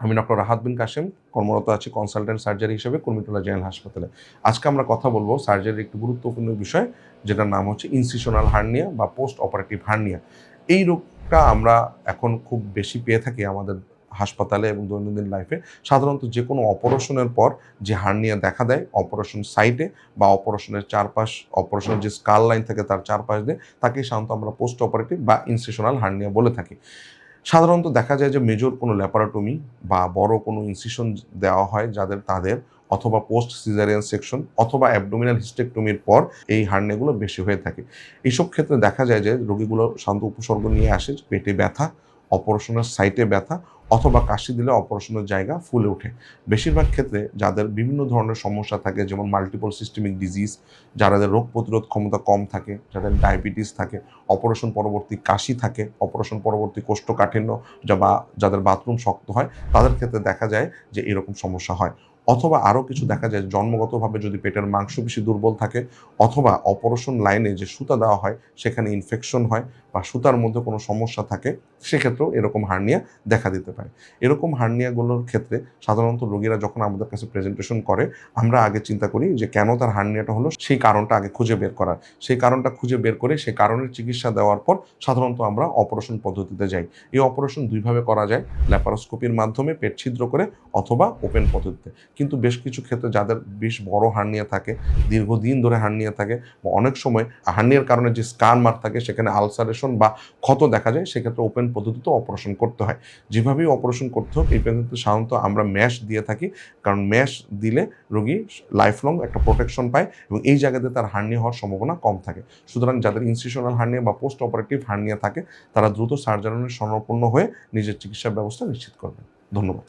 আমি ডক্টর রাহাত বিন কাশেম, কর্মরত আছি কনসালটেন্ট সার্জারি হিসেবে কুর্মিটোলা জেনারেল হাসপাতালে। আজকে আমরা কথা বলবো সার্জারির একটি গুরুত্বপূর্ণ বিষয়, যেটার নাম হচ্ছে ইনসিশনাল হার্নিয়া বা পোস্ট অপারেটিভ হার্নিয়া। এই রোগটা আমরা এখন খুব বেশি পেয়ে থাকি আমাদের হাসপাতালে এবং দৈনন্দিন লাইফে। সাধারণত যে কোনো অপারেশনের পর যে হার্নিয়া দেখা দেয় অপারেশন সাইটে বা অপারেশনের চারপাশ, অপারেশনের যে স্কাল লাইন থাকে তার চারপাশ দিয়ে, তাকেই সাধারণত আমরা পোস্ট অপারেটিভ বা ইনসিশনাল হার্নিয়া বলে থাকি। সাধারণত দেখা যায় যে মেজর কোনো ল্যাপারাটমি বা বড় কোনো ইনসিশন দেওয়া হয় তাদের, অথবা পোস্ট সিজারিয়ান সেকশন অথবা অ্যাবডোমিনাল হিস্টেকটমির পর এই হার্নিয়াগুলো বেশি হয়ে থাকে। এইসব ক্ষেত্রে দেখা যায় যে রোগীগুলো সাধারণত উপসর্গ নিয়ে আসে পেটে ব্যথা, অপারেশনের সাইটে ব্যথা অথবা কাশি দিলে অপারেশনের জায়গা ফুলে ওঠে। বেশিরভাগ ক্ষেত্রে যাদের বিভিন্ন ধরনের সমস্যা থাকে, যেমন মাল্টিপল সিস্টেমিক ডিজিজ, যাদের রোগ প্রতিরোধ ক্ষমতা কম থাকে, যাদের ডায়াবেটিস থাকে, অপারেশন পরবর্তী কাশি থাকে, অপারেশন পরবর্তী কোষ্ঠকাঠিন্য বা যাদের বাথরুম শক্ত হয়, তাদের ক্ষেত্রে দেখা যায় যে এরকম সমস্যা হয়। অথবা আরও কিছু দেখা যায় জন্মগতভাবে যদি পেটের মাংসপেশি দুর্বল থাকে, অথবা অপারেশন লাইনে যে সুতা দেওয়া হয় সেখানে ইনফেকশন হয় বা সুতার মধ্যে কোনো সমস্যা থাকে, সেক্ষেত্রেও এরকম হার্নিয়া দেখা দিতে পারে। এরকম হার্নিয়াগুলোর ক্ষেত্রে সাধারণত রোগীরা যখন আমাদের কাছে প্রেজেন্টেশন করে, আমরা আগে চিন্তা করি যে কেন তার হার্নিয়াটা হলো, সেই কারণটা আগে খুঁজে বের করার। সেই কারণটা খুঁজে বের করে সেই কারণের চিকিৎসা দেওয়ার পর সাধারণত আমরা অপারেশন পদ্ধতিতে যাই। এই অপারেশন দুইভাবে করা যায়, ল্যাপারোস্কোপির মাধ্যমে পেট ছিদ্র করে অথবা ওপেন পদ্ধতিতে। কিন্তু বেশ কিছু ক্ষেত্রে যাদের বেশ বড় হার্নিয়া থাকে, দীর্ঘদিন ধরে হার্নিয়া থাকে, বা অনেক সময় হার্নিয়ার কারণে যে স্কার মার্ক থাকে সেখানে আলসারেশন বা ক্ষত দেখা যায়, সেক্ষেত্রে ওপেন পদ্ধতিতে অপারেশন করতে হয়। যেভাবেই অপারেশন করতে হোক, এই পদ্ধতিতে সাধারণত আমরা ম্যাশ দিয়ে থাকি, কারণ ম্যাশ দিলে রোগী লাইফ লং একটা প্রোটেকশন পায় এবং এই জায়গাতে তার হার্নিয়া হওয়ার সম্ভাবনা কম থাকে। সুতরাং যাদের ইনসিশনাল হার্নিয়া বা পোস্ট অপারেটিভ হার্নিয়া থাকে, তারা দ্রুত সার্জারির শরণাপন্ন হয়ে নিজের চিকিৎসা ব্যবস্থা নিশ্চিত করবেন। ধন্যবাদ।